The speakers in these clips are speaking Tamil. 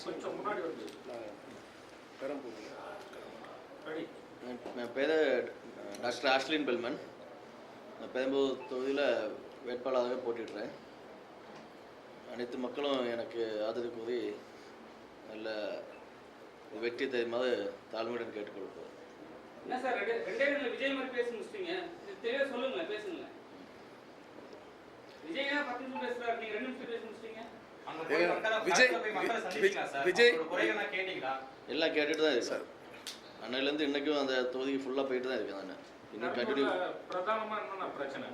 என் பேர் டாக்டர் ஆஷ்லின் பெல்மன். நான் பெரம்பூர் தொகுதியில் வேட்பாளராக போட்டிடுறேன். அனைத்து மக்களும் எனக்கு ஆதரவு கூறி நல்ல வெற்றி தெரியுமாறு தாழ்மையுடன் கேட்டுக்கொள்கிறேன். என்ன சார் விஜய் மாதிரி பேச முடிச்சிட்டீங்க, தெளிவாக சொல்லுங்க, பேசுங்க. விஜய் 10 நிமிஷம் பேசுறாரு, நீங்க 2 நிமிஷம் பேச முடிச்சிட்டீங்க. விஜய் எல்லாம் கேட்டுட்டு தான் இருக்கு சார். அன்னையிலேருந்து இன்னைக்கும் அந்த தொகுதிக்கு ஃபுல்லாக போயிட்டு தான் இருக்கேன். நான் இன்னும் கண்டினியூ பிரச்சனை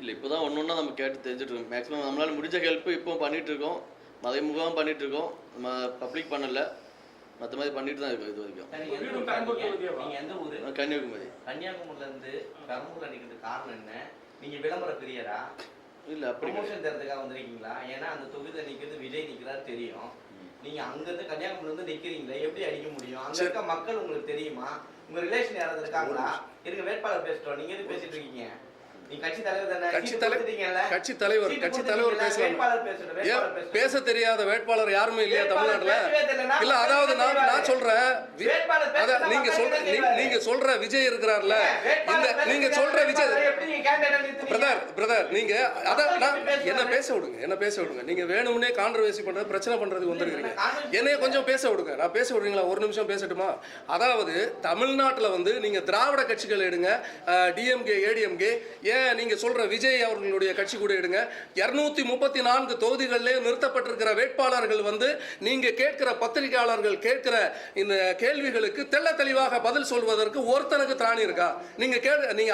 இல்லை, இப்போ தான் ஒன்று ஒன்றா நம்ம கேட்டு தெரிஞ்சுட்டு இருக்கோம். மேக்ஸிமம் நம்மளால் முடிஞ்ச ஹெல்ப்பு இப்போ பண்ணிகிட்டு இருக்கோம். மறைமுகமாக பண்ணிகிட்டு இருக்கோம், நம்ம பப்ளிக் பண்ணலை, மற்ற மாதிரி பண்ணிட்டு தான் இருக்கோம் இது வரைக்கும். கன்னியாகுமரி. கன்னியாகுமரியிலேருந்து பெரம்பூர் அடிக்கிறதுக்கு காரணம் என்ன? நீங்கள் விளம்பர பிரியரா இல்லை அப்படி ப்ரமோஷன் தரதுக்காக வந்திருக்கீங்களா? ஏன்னா அந்த தொகுதியில் நிற்கிறது விஜய் நிற்கிறாரு தெரியும். நீங்க அங்கிருந்து கன்னியாகுமரியிலிருந்து நிற்கிறீங்களே, எப்படி அடிக்க முடியும்? அங்க இருக்க மக்கள் உங்களுக்கு தெரியுமா? உங்க ரிலேஷன் யாராவது இருக்காங்களா? இருக்க வேட்பாளர் பேசிட்டோம், நீங்க எது பேசிட்டு இருக்கீங்க? நீ கட்சி தலைவர் தானே? கட்சி தலைவர் பேசலாம். பேச தெரியாத வேட்பாளர் யாருமே இல்லையா தமிழ்நாட்டுல? இல்ல, அதாவது நான் சொல்றேன், நீங்க சொல்ற விஜய் இருக்கிறார்ல, இந்த நீங்க சொல்ற விஜய் பிரதர் நீங்க என்ன பேச விடுங்க. நீங்க வேணும்னே கான்ட்ரோவர்சி பண்றது, பிரச்சனை பண்றதுக்கு வந்திருக்கீங்க. என்னைய கொஞ்சம் பேச விடுங்க. நான் பேச விடுறீங்களா? ஒரு நிமிஷம் பேசட்டுமா? அதாவது தமிழ்நாட்டுல வந்து நீங்க திராவிட கட்சிகள் எடுங்க, டிஎம்கே ஏடிஎம்கே, நீங்க சொல்ற விஜய் அவர்களுடைய கட்சி கூட எடுங்க. 234 தொகுதிகளிலே நிறுத்தப்பட்டிருக்கிற வேட்பாளர்கள் வந்து நீங்க கேட்கிற பத்திரிகையாளர்கள் கேட்கிற இந்த கேள்விகளுக்கு தெள்ள தெளிவாக பதில் சொல்வதற்கு ஒருத்தனுக்கு திராணி இருக்கா? நீங்க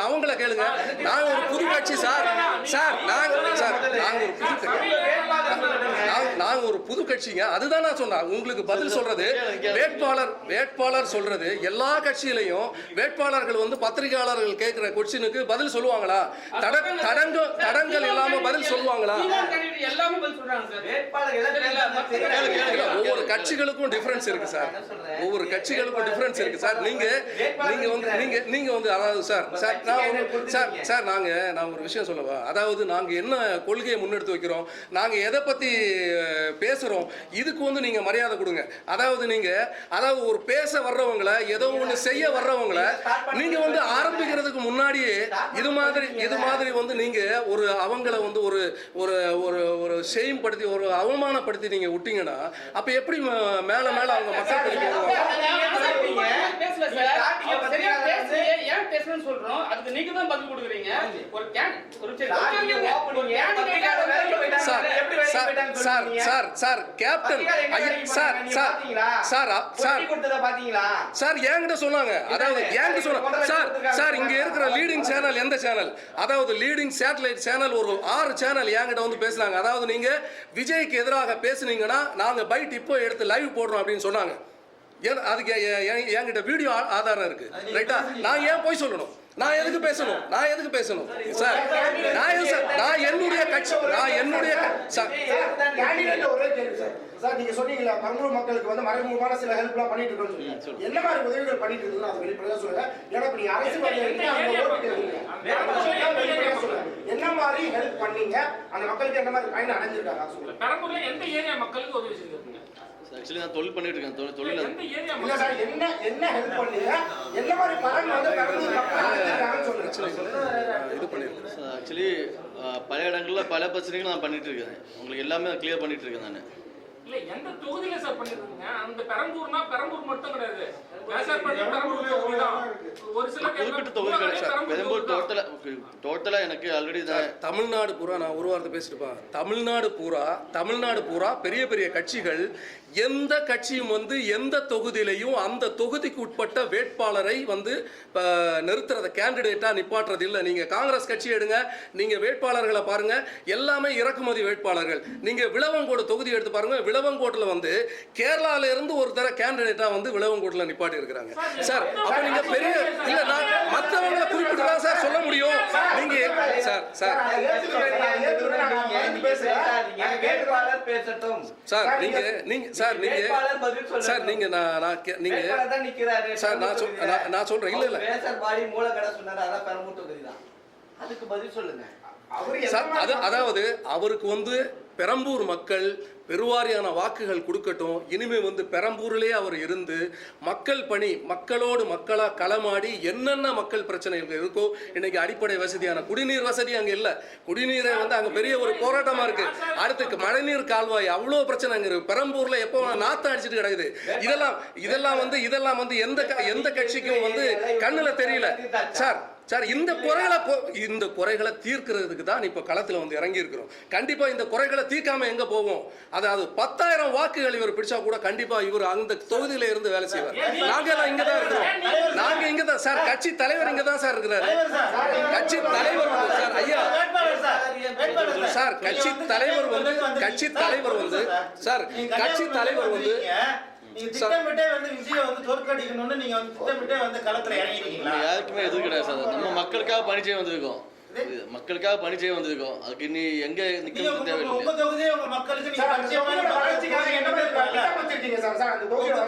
அவங்கள கேளுங்க. நாங்க ஒரு புது கட்சி சார். நாங்க ஒரு புது கட்சிங்க. அதுதான் நான் சொன்னேன். உங்களுக்கு பதில் சொல்றது வேட்பாளர் சொல்றது. எல்லா கட்சியிலையும் வேட்பாளர்கள் வந்து பத்திரிகையாளர்கள் கேட்கிற கொஸ்டினுக்கு பதில் சொல்லுவாங்களா? தடங்கள் இல்லாம பதில் சொல்லுவாங்களா? ஒவ்வொரு கட்சிகளுக்கும் டிஃபரன்ஸ் இருக்கு சார். ஒவ்வொரு கட்சிகளுக்கும் டிஃபரன்ஸ் இருக்கு சார். நீங்க வந்து அதாவது சார் நான் ஒரு விஷயம் சொல்லவா? அதாவது நாங்க என்ன கொள்கையை முன்னெடுத்து வைக்கிறோம், நாங்க எதை பத்தி பேசுறோம், இதுக்கு வந்து நீங்க மரியாதை கொடுங்க. அதாவது ஒரு பேச வர்றவங்களை, ஏதோ ஒண்ணு செய்ய வர்றவங்களை நீங்க வந்து ஆரம்பிக்கிறதுக்கு முன்னாடியே இது மாதிரி வந்து நீங்க ஒரு அவங்கள வந்து ஒரு ஒரு ஒரு ஷேம் படுத்தி, ஒரு அவமானப்படுத்தி நீங்க விட்டீங்கன்னா அப்ப எப்படி மேல அவங்க மக்கள் என்கிட்ட சொன்னாங்க. இங்க இருக்கிற லீடிங் சேனல் எந்த சேனல், அதாவது லீடிங் சேட்டலைட் சேனல், ஒரு 6 சேனல் என்கிட்ட வந்து பேசுனாங்க. அதாவது நீங்க விஜய்க்கு எதிராக பேசுனீங்கன்னா நாங்க பைட் இப்போ எடுத்து லைவ் போடுறோம் அப்படின்னு சொன்னாங்க. அதுக்கு என்கிட்ட வீடியோ ஆதாரம் இருக்கு. ரைட்டா? நான் ஏன் போய் சொல்லணும்? நான் எதுக்கு பேசணும் சார்? நான் என்னுடைய கட்சி, சார் நீங்க சொன்னீங்களா பெரம்பூர் மக்களுக்கு வந்து மறைமுகமான சில ஹெல்ப்லாம் பண்ணிட்டு இருக்கோம். என்ன மாதிரி உதவிகள் பண்ணிட்டு இருக்கோம் அதை வெளிப்படையா சொல்லுங்க. ஏன்னா இப்ப நீங்க அரசியல்வாதியா இருக்கீங்க, என்ன மாதிரி ஹெல்ப் பண்ணீங்க, அந்த மக்களுக்கு என்ன மாதிரி பயன் அடைஞ்சிருக்காங்க சொல்லுங்க. பெரம்பூர்ல எந்த ஏரியா மக்களுக்கு உதவி செஞ்சிருக்கீங்க? ஆக்சுவலி நான் தொழில் பண்ணிட்டு இருக்கேன். தொழில் இல்ல சார், என்ன ஹெல்ப் பண்ணீங்க, என்ன மாதிரி பலன் வந்து பெரம்பூர் மக்கள் அடைஞ்சிருக்காங்கன்னு சொல்லுங்க. இது பண்ணிருக்கேன். ஆக்சுவலி பல இடங்கள்ல பல பிரச்சனைகள் நான் பண்ணிட்டு இருக்கேன். உங்களுக்கு எல்லாமே கிளியர் பண்ணிட்டு இருக்கேன். நான் இல்ல எந்த தொகுதியில சார் பண்ணிருக்கீங்க? அந்த பெரம்பூர்னா பெரம்பூர் மட்டும் கிடையாது, ஒரு சில குறிப்பிட்ட தொகுதிகள் சார். பெரம்பூர் டோட்டலா எனக்கு ஆல்ரெடி தமிழ்நாடு பூரா, நான் ஒரு வாரத்தை பேசிட்டுப்பா, தமிழ்நாடு பூரா பெரிய பெரிய கட்சிகள் எந்த கட்சியும் வந்து எந்த தொகுதியிலையும் அந்த தொகுதிக்கு உட்பட்ட வேட்பாளரை வந்து நிறுத்துறத கேண்டிடேட்டா நிப்பாட்டுறது இல்லை. நீங்க காங்கிரஸ் கட்சி எடுங்க, நீங்க வேட்பாளர்களை பாருங்க, எல்லாமே இறக்குமதி வேட்பாளர்கள். நீங்க விளவங்கோடு தொகுதி எடுத்து பாருங்க. விளவங்கோட்டில் வந்து கேரளால இருந்து ஒரு தர கேண்டிடேட்டா வந்து விளவங்கோட்டில் நிப்பாட்டி இருக்கிறாங்க சார். அப்ப நீங்க பெரிய இல்ல, நான் மற்றவங்களை குறிப்பிட்டு தான் சார் சொல்ல முடியும். நீங்க சார் நான் சொல்றேன். இல்ல அதாவது அவருக்கு வந்து பெரம்பூர் மக்கள் பெருவாரியான வாக்குகள் கொடுக்கட்டும். இனிமே வந்து பெரம்பூரிலே அவர் இருந்து மக்கள் பணி, மக்களோடு மக்களாக களமாடி என்னென்ன மக்கள் பிரச்சனைகள் இருக்கோ, இன்னைக்கு அடிப்படை வசதியான குடிநீர் வசதி அங்கே இல்லை. குடிநீரை வந்து அங்கே பெரிய ஒரு போராட்டமாக இருக்கு. அடுத்து மழைநீர் கால்வாய் அவ்வளோ பிரச்சனை அங்கே இருக்கு. பெரம்பூர்ல எப்போ நாத்தம் அடிச்சுட்டு கிடக்குது. இதெல்லாம் வந்து எந்த கட்சிக்கும் வந்து கண்ணுல தெரியல சார். இந்த குறைகளை தீர்க்கிறதுக்கு தான் இப்ப களத்துல வந்து இறங்கி இருக்கிறோம். கண்டிப்பா இந்த குறைகளை தீர்க்காம எங்க போவோம்? அதாவது 10,000 வாக்குகள் இவர் பிடிச்சா கூட கண்டிப்பா இவர் அந்த தொகுதியில இருந்து வேலை செய்வார். நாங்க எல்லாம் இங்கதான் இருக்கிறோம். நாங்க இங்கதான் சார். கட்சி தலைவர் இங்கதான் சார் இருக்கிறாரு. கட்சி தலைவர் சார் ஐயா சார் கட்சி தலைவர் வந்து நீங்க திட்டமிட்டே வந்து விஜயை வந்து தோற்கடிக்கணும்னு நீங்க வந்து திட்டமிட்டே வந்து களத்துல இறங்கிருக்கீங்களா? யாருக்குமே எதுவும் கிடையாது சார். நம்ம மக்களுக்காக பணி செய்ய வந்திருக்கோம். அதுக்கு நீ எங்க நிக்கிறது தேவையில்லை. உங்க தொகுதியே உங்க மக்களுக்கு நீங்க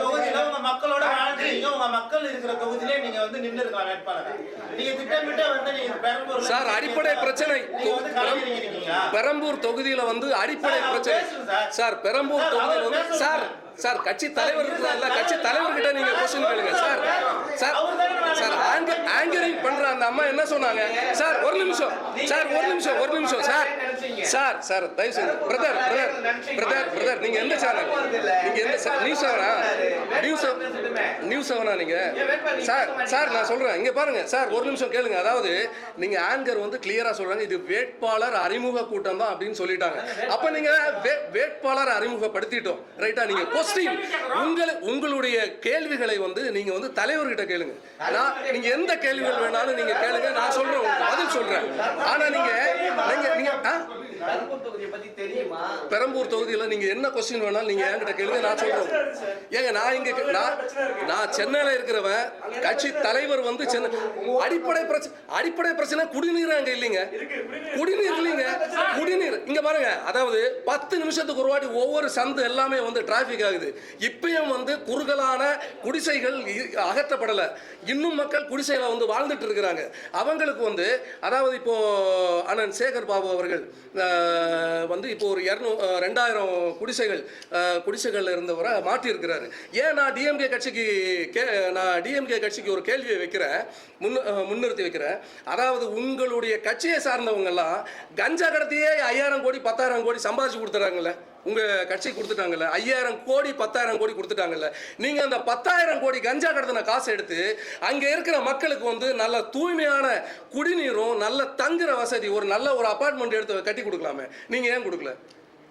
தொகுதியில உங்க மக்களோட வாழ்ந்துறீங்க. உங்க மக்கள் இருக்கிற தொகுதியிலே நீங்க வந்து நின்று இருக்கலாம் வேட்பாளர். நீங்க திட்டமிட்டே வந்து நீங்க பெரம்பூர் சார் அடிப்படை பிரச்சனை பெரம்பூர் தொகுதியில வந்து அடிப்படை பிரச்சனை சார். பெரம்பூர் தொகுதியில வந்து சார் கட்சி தலைவர் இருக்கிறாங்கல்ல, கட்சி தலைவர்கிட்ட நீங்க क्वेश्चन கேளுங்க சார். ஆங்கரிங் பண்ற அந்த அம்மா என்ன சொன்னாங்க சார்? ஒரு நிமிஷம் சார் தயவு செய்து பிரதர் நீங்க எந்த சேனல்? நீங்க எந்த நியூஸ் செவனா நீங்க? சார் நான் சொல்றேன், இங்க பாருங்க சார், ஒரு நிமிஷம் கேளுங்க. அதாவது நீங்க ஆங்கர் வந்து கிளியரா சொல்றாங்க இது வேட்பாளர் அறிமுக கூட்டம் தான் அப்படின்னு சொல்லிட்டாங்க. அப்ப நீங்க வேட்பாளர் அறிமுகப்படுத்திட்டோம் ரைட்டா? நீங்க உங்களுடைய கேள்விகளை வந்து நீங்க வந்து தலைவர்கிட்ட கேளுங்க. நீங்க எந்த கேள்விகள் வேணாலும் நீங்க கேளுங்க, நான் சொல்றேன், பதில் சொல்றேன். ஆனா நீங்க பெரம்பூர் தொகுதியில நீங்க என்ன क्वेश्चन வேணாலும் நீங்க என்கிட்ட கேளுங்க, நான் சொல்றேன். ஏங்க நான் சென்னையில இருக்கிறவன், கட்சி தலைவர் வந்து சென்னை. அடிப்படை பிரச்சனை குடிநீர் அங்க இல்லைங்க. குடிநீர் இங்க பாருங்க. அதாவது 10 நிமிஷத்துக்கு ஒரு வாட்டி ஒவ்வொரு சந்து எல்லாமே வந்து டிராபிக் ஆகுது. இப்பயும் வந்து குறுகலான குடிசைகள் அகற்றப்படல. இன்னும் மக்கள் குடிசையில வந்து வாழ்ந்துட்டு இருக்கிறாங்க. அவங்களுக்கு வந்து அதாவது இப்போ அண்ணன் சேகர் பாபு அவர்கள் வந்து இப்போ ஒரு 2000 குடிசைகள் இருந்தவரை மாற்றி இருக்கிறாரு. ஏன் நான் டிஎம்கே கட்சிக்கு ஒரு கேள்வியை வைக்கிறேன், முன்னிறுத்தி வைக்கிறேன். அதாவது உங்களுடைய கட்சியை சார்ந்தவங்க எல்லாம் கஞ்சா கடத்தியே 5000 கோடி 10,000 கோடி சம்பாதிச்சு கொடுத்துறாங்கல்ல, உங்க கட்சி கொடுத்துட்டாங்கல்ல, 5000 கோடி 10,000 கோடி கொடுத்துட்டாங்கல்ல. நீங்க அந்த 10,000 கோடி கஞ்சா கடத்தின காசை எடுத்து அங்க இருக்கிற மக்களுக்கு வந்து நல்ல தூய்மையான குடிநீரும் நல்ல தங்குற வசதி ஒரு நல்ல ஒரு அபார்ட்மெண்ட் எடுத்து கட்டி கொடுக்கலாமே, நீங்க ஏன் கொடுக்கல?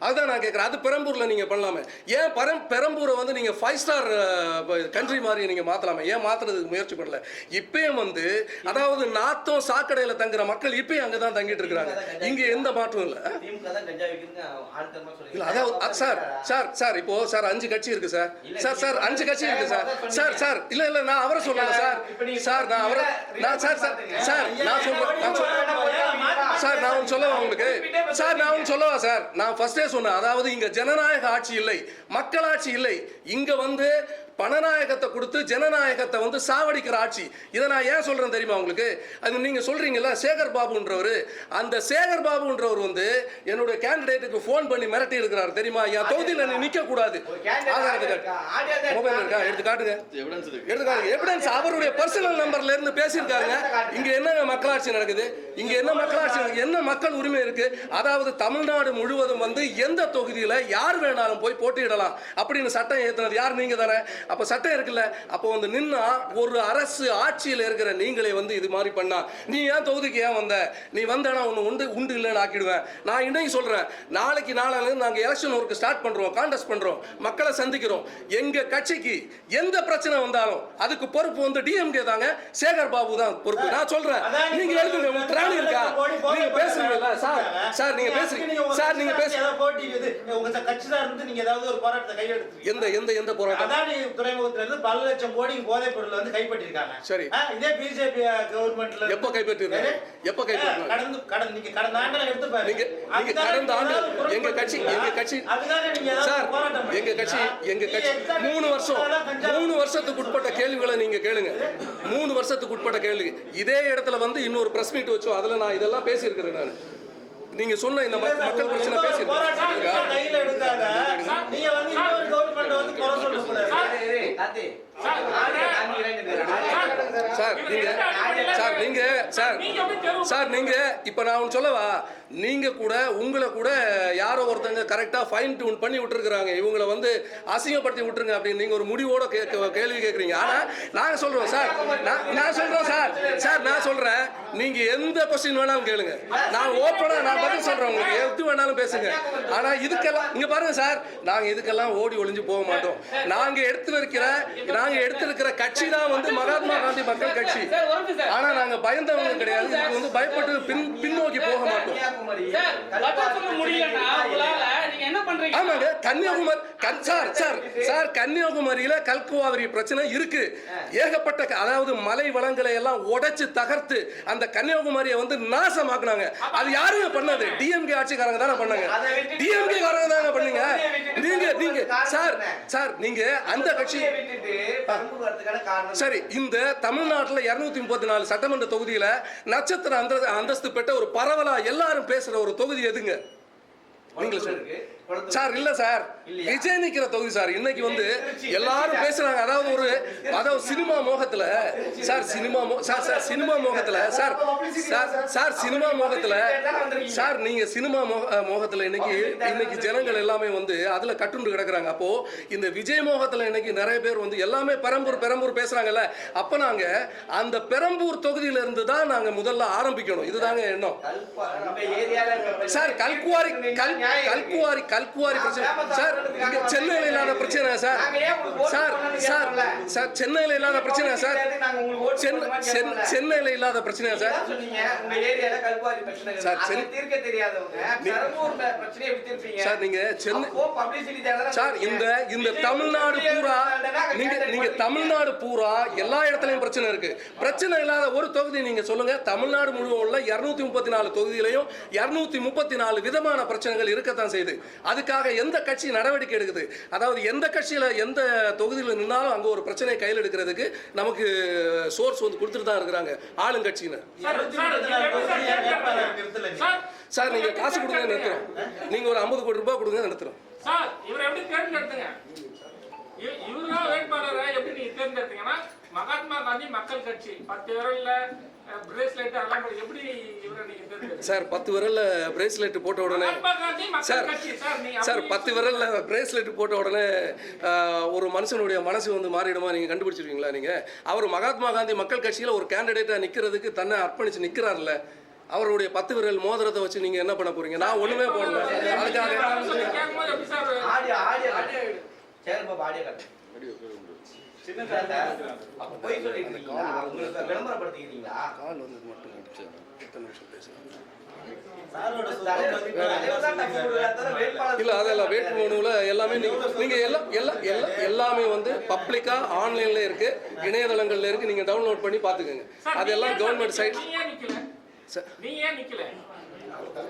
அதுதான் நான் கேட்குறேன். அது பெரம்பூரில் நீங்கள் பண்ணலாமே. ஏன் பெரம்பூரை வந்து நீங்கள் 5 ஸ்டார் கண்ட்ரி மாதிரி நீங்கள் மாற்றலாமே, ஏன் மாற்றுறதுக்கு முயற்சி பண்ணல? இப்பயும் வந்து அதாவது நாத்தம் சாக்கடையில் தங்குற மக்கள் இப்பயும் அங்கே தான் தங்கிட்டு இருக்கிறாங்க. இங்கே எந்த மாற்றமும் இல்லை. இல்லை அதாவது சார் இப்போ சார் 5 கட்சி இருக்கு சார். 5 கட்சி இருக்கு சார். இல்லை நான் அவரை சொல்லல சார். நான் அவரை நான் சொல்லவா உங்களுக்கு சார்? நான் சொல்லவா சார்? நான் ஃபர்ஸ்டே சொன்னேன். அதாவது இங்க ஜனநாயக ஆட்சி இல்லை, மக்களாட்சி இல்லை. இங்க வந்து பணநாயகத்தை கொடுத்து ஜனநாயகத்தை வந்து சாவடிக்கிற ஆட்சி. இதை நான் ஏன் சொல்றேன் தெரியுமா உங்களுக்கு? அது நீங்க சொல்றீங்கல்ல சேகர் பாபுன்றவர், அந்த சேகர் பாபுன்றவர் வந்து என்னோட கேண்டிடேட்டுக்கு போன் பண்ணி மிரட்டி இருக்கிறார் தெரியுமா? என் தொகுதியில் நீ நிக்க கூடாது. மொபைல் இருக்கா? எடுத்து காட்டுங்க. எவிடன்ஸ் அவருடைய பர்சனல் நம்பர்ல இருந்து பேசியிருக்காங்க. இங்க என்ன மக்களாட்சி நடக்குது? இங்க என்ன மக்கள் உரிமை இருக்கு? அதாவது தமிழ்நாடு முழுவதும் வந்து எந்த தொகுதியில யார் வேணாலும் போய் போட்டியிடலாம் அப்படின்னு சட்டம் ஏத்துனது யார்? நீங்க தானே. அப்ப சட்டம் இருக்குல்ல, அப்போ வந்து நின்னா ஒரு அரசு ஆட்சியில் இருக்கிற நீங்களே வந்து இது மாதிரி பண்ணா நீ ஏன் தொகுதிக்கு ஏன் வந்த? நீ வந்தா உண்டு இல்லைன்னு ஆக்கிடுவேன். நான் இன்னைக்கு சொல்றேன், நாளைக்கு நாங்க எலெக்ஷன் ஒர்க் ஸ்டார்ட் பண்றோம், கான்டெஸ்ட் பண்றோம், மக்களை சந்திக்கிறோம். எங்க கட்சிக்கு எந்த பிரச்சனை வந்தாலும் அதுக்கு பொறுப்பு வந்து டிஎம்கே தாங்க, சேகர் பாபு தான் பொறுப்பு. நான் சொல்றேன், நீங்க எழுதுங்க. உங்களுக்கு திராணி இருக்கா? நீங்க பேசுறீங்களா சார்? நீங்க பேசுறீங்க சார். நீங்க பேசுறீங்க உங்க கட்சி தான் இருந்து நீங்க ஏதாவது ஒரு போராட்டத்தை கையெடுத்து எந்த போராட்டம்? துறைமுகத்துல இருந்து பல லட்சம் கோடி போதைப் பொருள் வந்து கைப்பற்றிருக்காங்க. சரி, இதே பிஜேபி கவர்மெண்ட்ல எப்ப கைப்பற்றிருக்காங்க? கடந்த ஆண்டுல எடுத்து பாருங்க. நீங்க கடந்த ஆண்டு எங்க கட்சி அதுதானே நீங்க சார், எங்க கட்சி 3 வருஷத்துக்கு உட்பட்ட கேள்விகளை நீங்க கேளுங்க. 3 வருஷத்துக்கு உட்பட்ட கேள்வி. இதே இடத்துல வந்து இன்னொரு பிரஸ் மீட் வச்சோம், அதுல நான் இதெல்லாம் பேசியிருக்கிறேன். நான் நீங்க சொன்ன இந்த மக்கள் பிரச்சனை பேசி கையில எடுக்காத நீங்க வந்து இன்னொரு கவர்மெண்ட் வந்து குறை சொல்லக்கூடாது. சார் நீங்க இப்ப நான் ஒன்று சொல்லவா, நீங்க கூட உங்களை கூட யாரோ ஒருத்தங்க கரெக்டா ஃபைன் டியூன் பண்ணி விட்டுருக்காங்க, இவங்களை வந்து அசிங்கப்படுத்தி விட்டுருங்க அப்படின்னு நீங்க ஒரு முடிவோட கேள்வி கேட்குறீங்க. ஆனா நாங்க சொல்றோம் சார், நான் சொல்றோம் சார் நான் சொல்றேன், நீங்க எந்த கொஸ்டின் வேணாலும் கேளுங்க, நான் ஓப்பனா நான் பதில் சொல்றேன், உங்களுக்கு எது வேணாலும் பேசுங்க. ஆனா இதுக்கெல்லாம் இங்க பாருங்க சார், நாங்க இதுக்கெல்லாம் ஓடி ஒளிஞ்சு போக மாட்டோம். நாங்க எடுத்திருக்கிற கட்சி தான் வந்து மகாத்மா காந்தி மக்கள் கட்சி. ஆனா நாங்க பயந்தவங்க கிடையாது, இதுக்கு வந்து பயப்பட்டு பின்னோக்கி போக மாட்டோம். ஆமாங்க, கன்னியாகுமரியில கல்குவாரி பிரச்சனை இருக்கு, ஏகப்பட்ட அதாவது மலை வளங்களை எல்லாம் உடைச்சு தகர்த்து அந்த கன்னியாகுமரியை வந்து நாசமாக்குனாங்க. அது யாருங்க பண்ணது? டிஎம்கே ஆட்சிக்காரங்க தானே பண்ணாங்க, டிஎம்கே காரங்க தானே பண்ணுங்க. நீங்க சார் நீங்க அந்த கட்சி சரி, இந்த தமிழ்நாட்டுல 234 சட்டமன்ற தொகுதியில நட்சத்திர அந்தஸ்து பெற்ற ஒரு பரவலா எல்லாரும் பேசுற ஒரு தொகுதி எதுங்க? நீங்க சொல்லுங்க சார். இல்ல சார், விஜய் நிக்கிற தொகுதி சார். இன்னைக்கு வந்து எல்லாரும் பேசுறாங்க, அதாவது சினிமா மோகத்துல சார், சினிமா மோகத்துல சார் நீங்க சினிமா மோகத்துல இன்னைக்கு ஜனங்கள் எல்லாமே வந்து அதுல கட்டுண்டு கிடக்குறாங்க. அப்போ இந்த விஜய் மோகத்துல இன்னைக்கு நிறைய பேர் வந்து எல்லாமே பெரம்பூர் பேசுறாங்கல்ல, அப்ப நாங்க அந்த பெரம்பூர் தொகுதியில இருந்து தான் நாங்க முதல்ல ஆரம்பிக்கணும். இதுதாங்க எண்ணம் சார். கல்குவாரி பிரச்சனை சார், இங்க சென்னையில இல்லாத பிரச்சனை சார். சென்னையில இல்லாத பிரச்சனை சார். சென்னையில இல்லாத பிரச்சனை சார். சார் நீங்க சென்னை சார், இந்த தமிழ்நாடு பூரா நீங்க தமிழ்நாடு பூரா எல்லா இடத்துலயும் பிரச்சனை இருக்கு. பிரச்சனை இல்லாத ஒரு தொகுதி நீங்க சொல்லுங்க. தமிழ்நாடு முழுவதும் உள்ள 234 தொகுதியிலையும் 234 விதமான பிரச்சனைகள் இருக்கத்தான் செய்யுது. அதுக்காக எந்த கட்சி நடவடிக்கை எடுக்குது? அதாவது எந்த கட்சியில எந்த தொகுதியில் நின்னாலும் அங்க ஒரு பிரச்சனை கையில் எடுக்கிறதுக்கு நமக்கு சோர்ஸ் வந்து கொடுத்துட்டு தான் இருக்கிறாங்க ஆளுங்கட்சியினர். சார் நீங்க காசு கொடுங்க நிறுத்துறோம், நீங்க ஒரு 50 கோடி ரூபாய் கொடுங்க நிறுத்துறோம். சார் இவரை எப்படி தேர்ந்தெடுத்தீங்க? இவருதான் வேட்பாளரை எப்படி நீங்க தேர்ந்தெடுத்தீங்கன்னா, மகாத்மா காந்தி மக்கள் கட்சி 10 விரல்ல பிரேஸ்லெட் எல்லாம் எப்படி இவரை நீங்க தேர்ந்தெடுத்தீங்க? சார் 10 விரல்ல பிரேஸ்லெட் போட்ட உடனே சார் 10 விரல்ல பிரேஸ்லெட் போட்ட உடனே ஒரு மனுஷனுடைய மனசு வந்து மாறிடுமா நீங்க கண்டுபிடிச்சிருக்கீங்களா? நீங்க அவர் மகாத்மா காந்தி மக்கள் கட்சியில ஒரு கேண்டிடேட்டா நிக்கிறதுக்கு தன்னை அர்ப்பணிச்சு நிக்கிறாருல்ல, அவருடைய 10 விரல் மோதிரத்தை வச்சு நீங்க என்ன பண்ண போறீங்க? நான் ஒண்ணுமே போடல. அதுக்காக இல்ல அதெல்லாம் வேட்புமனுல எல்லாமே நீங்க எல்லாமே வந்து பப்ளிக்கா ஆன்லைன்ல இருக்கு, இணையதளங்கள்ல இருக்கு, நீங்க டவுன்லோட் பண்ணி பாத்துக்கோங்க. அதெல்லாம் கவர்மெண்ட் சைட்.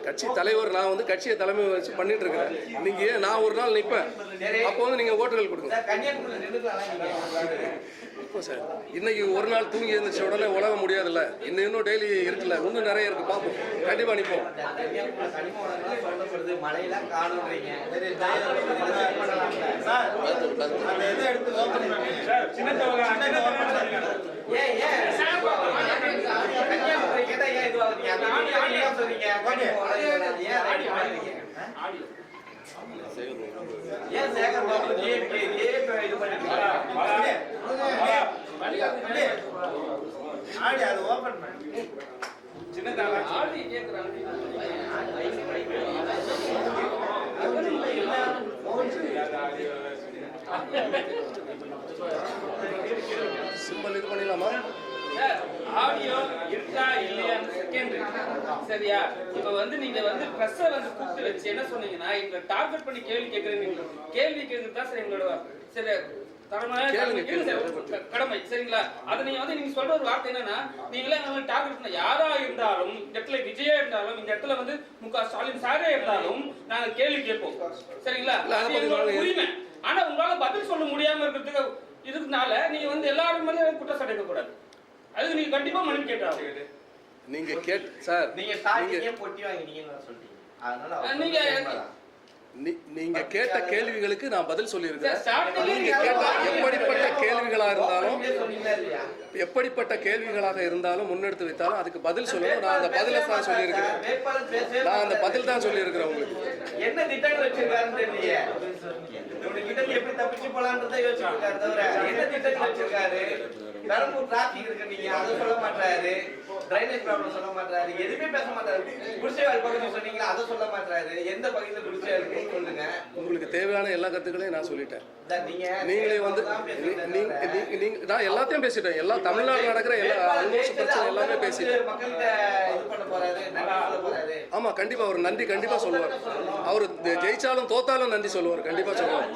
கட்சி தலைவர் நான் வந்து கட்சியை தலைமை வச்சு பண்ணிட்டு இருக்கிறேன். நீங்க நான் ஒரு நாள் நிற்பேன், அப்போ வந்து நீங்க ஓட்டுகள் கொடுங்க. இப்போ சார் இன்னைக்கு ஒரு நாள் தூங்கி எழுந்திரிச்ச உடனே உலக முடியாதுல்ல, இன்னும் டெய்லி இருக்குல்ல, இன்னும் நிறைய இருக்கு, பார்ப்போம், கண்டிப்பா நிற்போம். சிம்பிள் இது பண்ணிடலாமா? ஆடியோ இருக்கா இல்லையான்னு செகண்ட் சரியா? இப்ப வந்து நீங்க வந்து பிரஸ் வந்து கூப்பிட்டு வச்சு என்ன சொன்னீங்கன்னா, எங்களை டார்கெட் பண்ணி கேள்வி கேட்கறீங்க. கேள்வி கேட்கறது தான் சார் எங்களோட சரி தரமான கடமை சரிங்களா? அதை நீங்க வந்து நீங்க சொல்ற ஒரு வார்த்தை என்னன்னா, நீங்களே எங்களை டார்கெட் பண்ண யாரா இருந்தாலும், இந்த இடத்துல விஜயா இருந்தாலும், இந்த இடத்துல வந்து ஸ்டாலின் சாரே இருந்தாலும் நாங்க கேள்வி கேட்போம் சரிங்களா? அது எங்களோட உரிமை. ஆனா உங்களால பதில் சொல்ல முடியாம இருக்கிறதுக்கு இதுனால நீங்க வந்து எல்லாரும் மேலே குற்றச்சாட்டு இருக்க கூடாது. அதுக்கு நீங்க கண்டிப்பா மன்னிப்பு கேட்டாங்க. நீங்க கேட் சார் நீங்க ஸ்டார்டிங்கே பொட்டி வாங்கினீங்கன்னு சொல்றீங்க. அதனால அவர் நீங்க உண்மைதான். நீங்க கேட்ட கேள்விகளுக்கு நான் பதில் சொல்லியிருக்கேன். ஸ்டார்டிங்ல நீங்க கேட்ட எப்படிப்பட்ட கேள்விகளா இருந்தாலும் சொன்னீங்களா இல்லையா? எப்படிப்பட்ட கேள்விகளாக இருந்தாலும் முன்னெடுத்து வைத்தாலும் அதுக்கு பதில் சொல்லணும். நான் அந்த பதிலை தான் சொல்லியிருக்கிறேன். வேட்பாளர் பேசவே நான் அந்த பதில் தான் சொல்லியிருக்கிறேன் உங்களுக்கு. என்ன திட்டங்கள் வச்சிருக்காருன்னு தெரியலையே. இவனுக்கு கிட்ட எப்படி தப்பிச்சு போலான்றதை யோசிச்சுட்டு இருக்காரு தவிர என்ன திட்டங்கள் வச்சிருக்காரு. பெரம்பூர் டிராபிக் இருக்கு, நீங்க அதை சொல்ல மாட்டாரு. டிரைனேஜ் ப்ராப்ளம் சொல்ல மாட்டாரு. எதுவுமே பேச மாட்டாரு. குடிசைவாழ் பகுதி சொன்னீங்களா, அதை சொல்ல மாட்டாரு. எந்த பகுதியில குடிசை இருக்குன்னு சொல்லுங்க. உங்களுக்கு தேவையான எல்லா கருத்துக்களையும் நான் சொல்லிட்டேன். நீங்களே வந்து நான் எல்லாத்தையும் பேசிட்டேன். எல்லா தமிழ்நாடு நடக்கிற எல்லா ஆல்மோஸ்ட் பிரச்சனை எல்லாமே பேசிட்டேன். மக்கள்கிட்ட இது பண்ண போறாரு, நன்றி சொல்ல போறாரு. ஆமா, கண்டிப்பா அவர் நன்றி கண்டிப்பா சொல்லுவார். அவர் ஜெயிச்சாலும் தோத்தாலும் நன்றி சொல்லுவார், கண்டிப்பா சொல்லுவார்.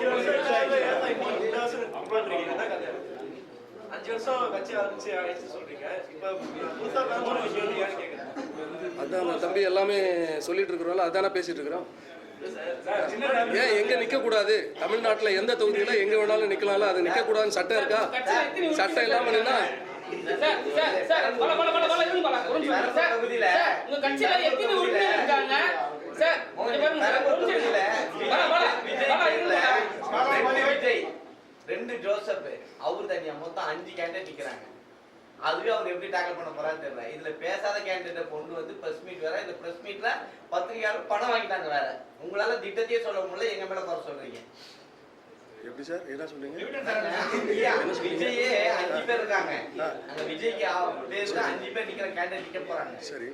5 வருஷம் கட்சி ஆரம்பிச்சு சொல்றீங்க. இப்ப புதுசா ஒரு விஷயம் ஏன்னு கேக்குறேன். அதான் தம்பி எல்லாமே சொல்லிட்டு இருக்கிறோம்ல, அதானே பேசிட்டு இருக்கிறோம். ஏன் எங்க நிக்க கூடாது? தமிழ்நாட்டுல எந்த தொகுதியில எங்க வேணாலும் நிக்கலாம்ல, அது நிக்க கூடாதுன்னு சட்டம் இருக்கா? சட்டம் இல்லாம நின்னா உங்க கட்சியில எத்தனை உறுப்பினர் இருக்காங்க சார்? ரெண்டு ஜோசப் அவரு தனியா மொத்தம் 5 கேண்டிடேட் நிக்கிறாங்க. அதுவே அவர் எப்படி டேக்கிள் பண்ண போறான்னு தெரியல. இதுல பேசாத கேண்டிடேட்டை கொண்டு வந்து பிரஸ் மீட் வேற. இந்த பிரஸ் மீட்ல பத்திரிகையாளர் பணம் வாங்கிட்டாங்க வேற. உங்களால திட்டத்தையே சொல்ல முடியல, எங்க மேல குறை சொல்றீங்க. எப்படி சார் என்ன சொல்றீங்க? விஜயே 5 பேர் இருக்காங்க. அந்த விஜய்க்கு பேருக்கு 5 பேர் நிக்கிற கேண்டிடேட் நிக்க போறாங்க. சரி,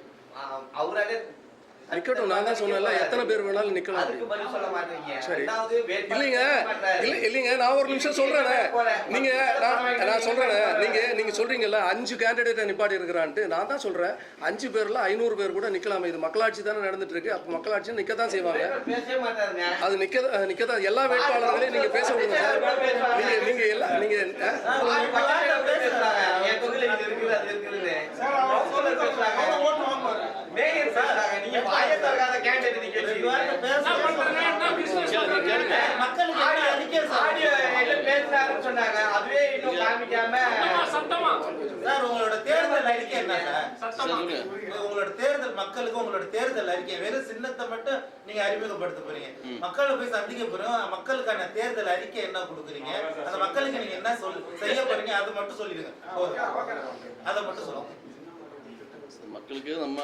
அவராலே நிக்கட்டும். நான் தான் சொன்னேன்ல, எத்தனை பேர் வேணாலும் நிக்கலாம். அதுக்கு பதில் சொல்ல மாட்டீங்க. சரி, ரெண்டாவது இல்லைங்க நான் ஒரு நிமிஷம் சொல்றேனே. நீங்க நான் சொல்றேனே, நீங்க சொல்றீங்கல்ல 5 கேண்டிடேட்டை நிப்பாட்டி இருக்கிறான்ட்டு. நான் தான் சொல்றேன் 5 பேர்ல 500 பேர் கூட நிக்கலாமே. இது மக்களாட்சி தானே நடந்துட்டு இருக்கு. அப்ப மக்களாட்சி நிக்கத்தான் செய்வாங்க. பேசவே மாட்டாருங்க. அது நிக்கதான் எல்லா வேட்பாளர்களையும் நீங்க பேச விடுங்க சார். நீங்க எல்லாம் நீங்க சொன்னாங்க. அதுவே இன்னும் காமிக்காம உங்களோட தேர்தல் அறிக்கை என்ன? உங்களோட தேர்தல் மக்களுக்கு உங்களோட தேர்தல் அறிக்கை வெறும் சின்னத்தை மட்டும் நீங்க அறிமுகப்படுத்த போறீங்க. மக்களை போய் சந்திக்க போறோம். மக்களுக்கான தேர்தல் அறிக்கை என்ன கொடுக்குறீங்க, அந்த மக்களுக்கு நீங்க என்ன செய்ய போறீங்க, அதை மட்டும் சொல்லிடுங்க. அதை மட்டும் சொல்லுங்க. மக்களுக்கு நம்ம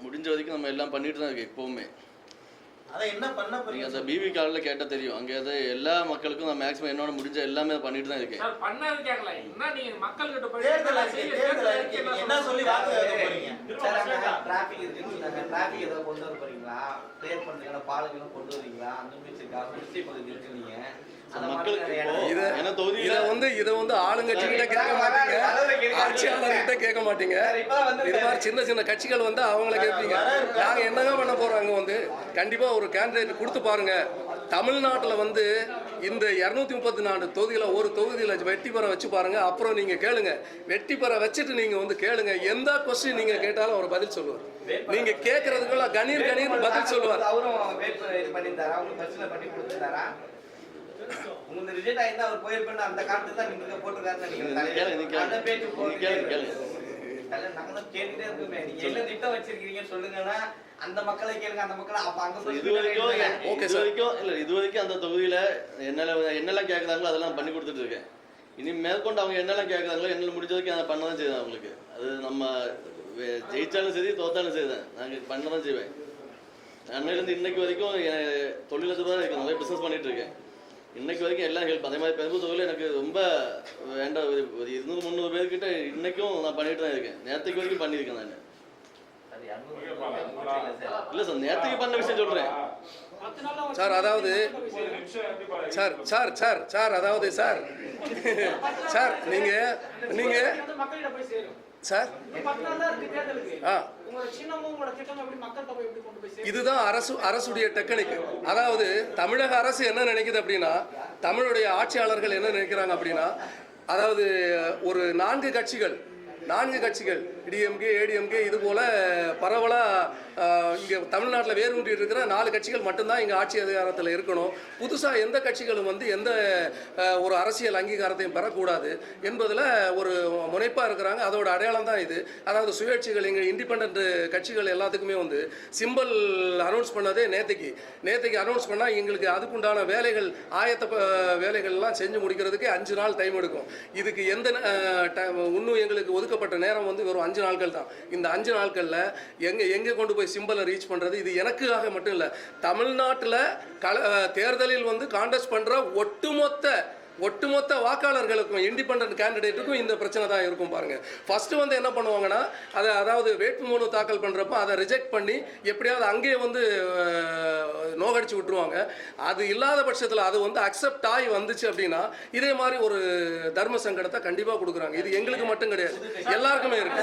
முடிஞ்ச வரைக்கும் நம்ம எல்லாம் பண்ணிட்டு தான் இருக்கோம் எப்பவுமே. அதை என்ன பண்ண போறீங்க? அந்த பிவி கார்டில் கேட்டால் தெரியும். அங்கே எல்லா மக்களுக்கும் நான் மேக்ஸிமம் என்னோட முடிஞ்ச எல்லாமே பண்ணிட்டு தான் இருக்கேன். பண்ணாது கேட்கல. என்ன நீங்க மக்கள்கிட்ட போய் தேர்தல் அறிக்கை என்ன சொல்லி வாக்கு எழுத போறீங்க? டிராபிக் இருக்குன்னு சொன்னாங்க. டிராபிக் ஏதாவது கொண்டு வர போறீங்களா? கிளியர் பண்றீங்களா? பாலங்களும் கொண்டு வரீங்களா? அந்த மியூசிக்கா குடிசை பகுதி இருக்கு. நீங்க இதை வந்து ஆளுங்கட்சிகிட்ட கேட்க மாட்டீங்க, ஆட்சியாளர்கிட்ட கேட்க மாட்டீங்க. இது மாதிரி சின்ன சின்ன கட்சிகள் வந்து அவங்கள கேட்பீங்க. நாங்க என்னங்க பண்ண போறோம்? அங்க வந்து கண்டிப்பா ஒரு கேண்டிடேட் கொடுத்து பாருங்க. தமிழ்நாட்டில் வந்து இந்த 234 தொகுதியில ஒரு தொகுதியில வெற்றி பெற வச்சு பாருங்க. அப்புறம் நீங்க கேளுங்க, வெற்றி பெற வச்சுட்டு நீங்க வந்து கேளுங்க. எந்த கொஸ்டின் நீங்க கேட்டாலும் அவர் பதில் சொல்லுவார். நீங்க கேட்கறதுக்குள்ள கணீர் பதில் சொல்லுவார். அவரும் பண்ணிருந்தாரா? அவங்க பஸ்ல பண்ணி கொடுத்துட்டாரா? உங்க ரிஜெக்ட் ஆயிருந்தா அவர் போயிருப்பேன்னு அந்த காலத்துல தான் நீங்க போட்டுருக்காருன்னு நினைக்கிறேன். அந்த பேச்சு நாங்க கேட்டுட்டே இருக்குமே. நீங்க என்ன திட்டம் வச்சிருக்கீங்க சொல்லுங்கன்னா அந்த மக்களை கேளுங்க. அந்த மக்களை அப்ப அங்க இது வரைக்கும் அந்த தொகுதியில என்னெல்லாம் கேட்கறாங்களோ அதெல்லாம் பண்ணி கொடுத்துட்டு இருக்கேன். இனி மேற்கொண்டு அவங்க என்னெல்லாம் கேட்கறாங்களோ என்னால முடிஞ்ச வரைக்கும் அதை பண்ணதான் செய்வேன். அவங்களுக்கு அது நம்ம ஜெயிச்சாலும் சரி தோத்தாலும் சரி தான் நாங்கள் பண்ணதான் செய்வேன். அன்னையிலேருந்து இன்னைக்கு வரைக்கும் தொழிலதிபராக இருக்கு, நிறைய பிஸ்னஸ் பண்ணிட்டு இருக்கேன். இன்னைக்கு வரைக்கும் எல்லாம் ஹெல்ப். அதே மாதிரி பெரும்பு தொகையில் எனக்கு ரொம்ப வேண்டாம். ஒரு 200-300 பேர்கிட்ட இன்னைக்கும் நான் பண்ணிட்டு தான் இருக்கேன். நேரத்துக்கு வரைக்கும் பண்ணியிருக்கேன் நான். இல்லை சார், நேரத்துக்கு பண்ண விஷயம் சொல்றேன் சார். அதாவது சார் அதாவது சார் நீங்க சார் இதுதான் அரசுடைய டெக்னிக். அதாவது தமிழக அரசு என்ன நினைக்குது அப்படின்னா, தமிழுடைய ஆட்சியாளர்கள் என்ன நினைக்கிறாங்க அப்படின்னா, அதாவது ஒரு 4 கட்சிகள் 4 கட்சிகள் டிஎம்கே, ஏடிஎம்கே இது போல பரவலாக இங்கே தமிழ்நாட்டில் வேரூன்றி இருக்கிற 4 கட்சிகள் மட்டும்தான் இங்கே ஆட்சி அதிகாரத்தில் இருக்கணும். புதுசாக எந்த கட்சிகளும் வந்து எந்த ஒரு அரசியல் அங்கீகாரத்தையும் பெறக்கூடாது என்பதில் ஒரு முனைப்பாக இருக்கிறாங்க. அதோட அடையாளம் தான் இது. அதாவது சுயேட்சைகள் எங்கள் இண்டிபெண்ட் கட்சிகள் எல்லாத்துக்குமே வந்து சிம்பிள் அனௌன்ஸ் பண்ணதே நேற்றுக்கு அனௌன்ஸ் பண்ணால் எங்களுக்கு அதுக்குண்டான வேலைகள் வேலைகள்லாம் செஞ்சு முடிக்கிறதுக்கு 5 நாள் டைம் எடுக்கும். இதுக்கு எந்த இன்னும் எங்களுக்கு ஒதுக்கப்பட்ட நேரம் வந்து வெறும் 5 நாட்கள் தான். இந்த 5 நாட்களில் எங்கே கொண்டு போய் சிம்பலை ரீச் பண்ணுறது? இது எனக்காக மட்டும் இல்லை, தமிழ்நாட்டில் தேர்தலில் வந்து கான்டெஸ்ட் பண்ணுற ஒட்டுமொத்த வாக்காளர்களுக்கும் இண்டிபெண்டன்ட் கேண்டிடேட்டுக்கும் இந்த பிரச்சனை தான் இருக்கும். பாருங்க, ஃபர்ஸ்ட் வந்து என்ன பண்ணுவாங்கன்னா அதாவது வேட்புமனு தாக்கல் பண்ணுறப்போ அதை ரிஜெக்ட் பண்ணி எப்படியாவது அங்கேயே வந்து நோகடிச்சு விட்டுருவாங்க. அது இல்லாத பட்சத்தில் அது வந்து அக்செப்ட் ஆகி வந்துச்சு அப்படின்னா இதே மாதிரி ஒரு தர்ம சங்கடத்தை கண்டிப்பாக கொடுக்குறாங்க. இது எங்களுக்கு மட்டும் கிடையாது, எல்லாருக்குமே இருக்கு.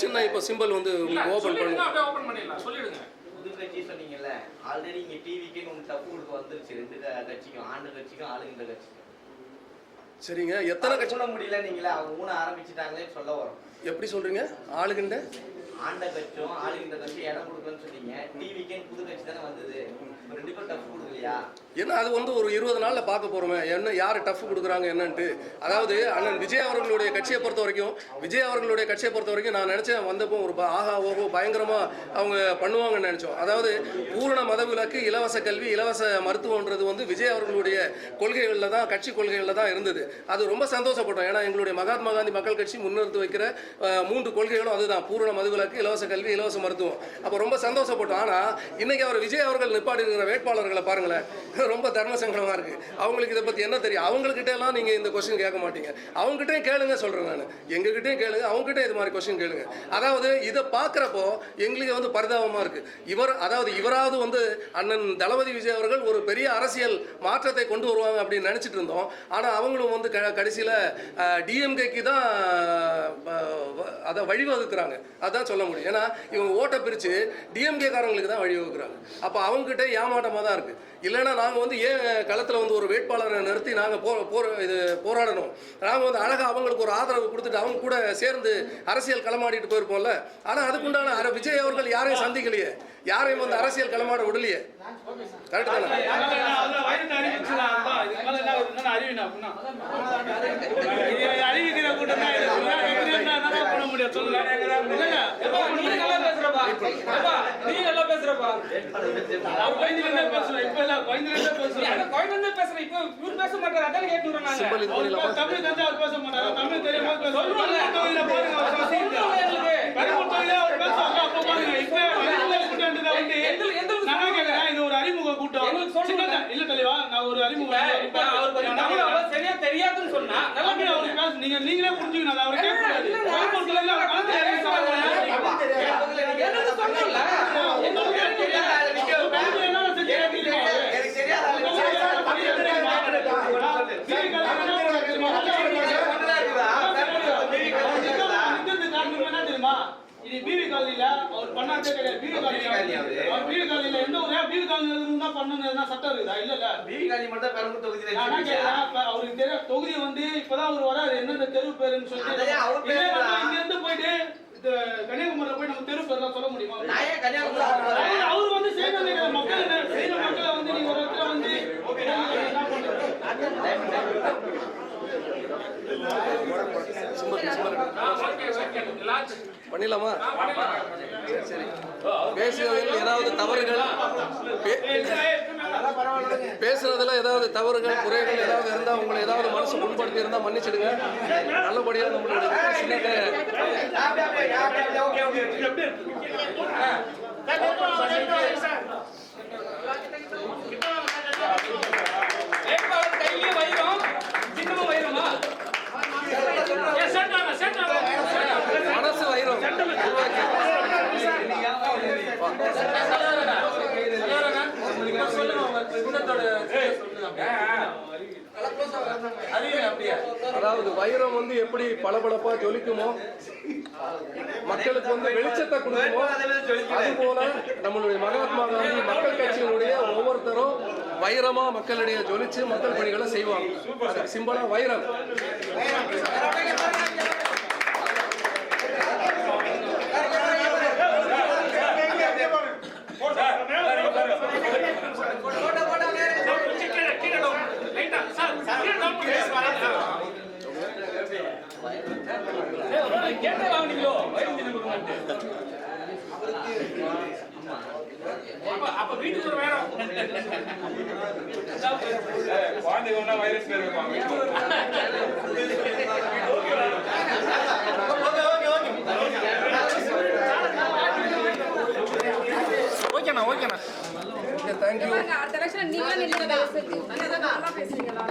சின்ன இப்போ சிம்பிள் வந்து ஓபன் பண்ணுங்க. கட்சி சொன்னீங்கல்ல, ஆல்ரெடி இங்க டிவிக்கே உங்களுக்கு தப்பு கொடுக்க வந்துருச்சு. 2 கட்சிக்கும், ஆண்டு கட்சிக்கும் ஆளுகின்ற கட்சிக்கும். சரிங்க, எத்தனை கட்சி முடியல நீங்களே அவங்க ஊன ஆரம்பிச்சுட்டாங்களே சொல்ல வரோம். எப்படி சொல்றீங்க? ஆளுகின்ற ஆண்ட கட்சியும் ஆளுகின்ற கட்சியும் இடம் கொடுக்கலன்னு சொன்னீங்க. டிவிக்கே புது கட்சி தானே வந்தது, 2 பேரும் டஃப் கொடுக்கலையா? ஏன்னா அது வந்து ஒரு 20 நாளில் பார்க்க போகிறோமே என்ன யார் டஃப் கொடுக்குறாங்க என்னன்ட்டு. அதாவது அண்ணன் விஜய் அவர்களுடைய கட்சியை பொறுத்த வரைக்கும் நான் நினச்சேன் வந்தப்போ ஒரு ஆஹா ஓஹோ பயங்கரமாக அவங்க பண்ணுவாங்கன்னு நினச்சோம். அதாவது பூரண மதவிலக்கு, இலவச கல்வி, இலவச மருத்துவன்றது வந்து விஜய் அவர்களுடைய கொள்கைகளில் தான், கட்சி கொள்கைகளில் தான் இருந்தது. அது ரொம்ப சந்தோஷப்பட்டோம். ஏன்னா எங்களுடைய மகாத்மா காந்தி மக்கள் கட்சி முன்னிறுத்தி வைக்கிற 3 கொள்கைகளும் அதுதான், பூரண மதுவிலக்கு, இலவச கல்வி, இலவச மருத்துவம். அப்போ ரொம்ப சந்தோஷப்பட்டோம். ஆனால் இன்னைக்கு அவர் விஜய் அவர்கள் நிப்பாடி இருக்கிற வேட்பாளர்களை பாருங்களேன், ரொம்ப தர்ம சங்கடமாக இருக்குது. அவங்களுக்கு இதை பற்றி என்ன தெரியும்? அவங்கக்கிட்ட எல்லாம் நீங்கள் இந்த கொஸ்டின் கேட்க மாட்டீங்க. அவங்ககிட்டையும் கேளுங்க சொல்கிறேன் நான், எங்ககிட்டையும் கேளுங்க, அவங்ககிட்ட இது மாதிரி கொஸ்டின் கேளுங்க. அதாவது இதை பார்க்குறப்போ எங்களுக்கு வந்து பரிதாபமாக இருக்குது. இவராவது வந்து அண்ணன் தளபதி விஜய் அவர்கள் ஒரு பெரிய அரசியல் மாற்றத்தை கொண்டு வருவாங்க அப்படின்னு நினச்சிட்டு இருந்தோம். ஆனால் அவங்களும் வந்து கடைசியில் டிஎம்கேக்கு தான் அதை வழிவகுக்கிறாங்க. அதான் சொல்ல முடியும். ஏன்னா இவங்க ஓட்டை பிரித்து டிஎம்கே காரங்களுக்கு தான் வழிவகுக்கிறாங்க. அப்போ அவங்ககிட்ட ஏமாற்றமாக தான் இருக்குது. இல்லைன்னா நாங்கள் வந்து ஏன் களத்தில் வந்து ஒரு வேட்பாளரை நிறுத்தி நாங்கள் போராடணும்? நாங்கள் வந்து அழகாக அவங்களுக்கு ஒரு ஆதரவு கொடுத்துட்டு அவங்க கூட சேர்ந்து அரசியல் களமாடிட்டு போயிருப்போம்ல. ஆனால் அதுக்குண்டான விஜய் அவர்கள் யாரையும் சந்திக்கலையே, யாரையும் வந்து அரசியல் களமாட விடலையே. கரெக்ட் தானே? சரியா தெரியாதுன்னு சொன்னா நீங்களே புரிஞ்சுக்கணும். தொகுதி வந்து இப்பதான் அவர் வராது, என்ன தெரு பேருன்னு சொல்லிட்டு இங்க இருந்து போயிட்டு கன்னியாகுமரியில போய் நம்ம தெரு பேர்லாம் சொல்ல முடியுமா? அவர் வந்து செய்யற மக்களை வந்து நீங்க ஒரு இடத்துல வந்து பண்ணிடலாமா? சரி, பேசுவதில் ஏதாவது தவறுகள், பேசுறதுல ஏதாவது தவறுகள், குறைகள் ஏதாவது இருந்தால் உங்களை ஏதாவது மனசு புண்படுத்தி இருந்தால் மன்னிச்சிடுங்க. நல்லபடியாக நம்மளுடைய கையிலே வைரம், சின்னமும் வைரமா? மனசு வைரம் அதாவது வைரம் வந்து எப்படி பளபளப்பா ஜொலிக்குமோ, மக்களுக்கு வந்து வெளிச்சத்தை கொடுக்குமோ, அது போல நம்மளுடைய மகாத்மா காந்தி மக்கள் கட்சியினுடைய ஒவ்வொருத்தரும் வைரமா மக்களிடையே ஜொலிச்சு மக்கள் பணிகளை செய்வாங்க. அதுக்கு சிம்பலா வைரம். கேட்டே வாங்கினீங்களோ அப்ப வீட்டுக்கு ஒரு வேணும் குழந்தைங்க ஒன்னா வைரஸ் பேர் ஓகேண்ணா ஓகேண்ணா தேங்க்யூ. அடுத்த எலெக்ஷன் நீங்க பேசுறீங்களா?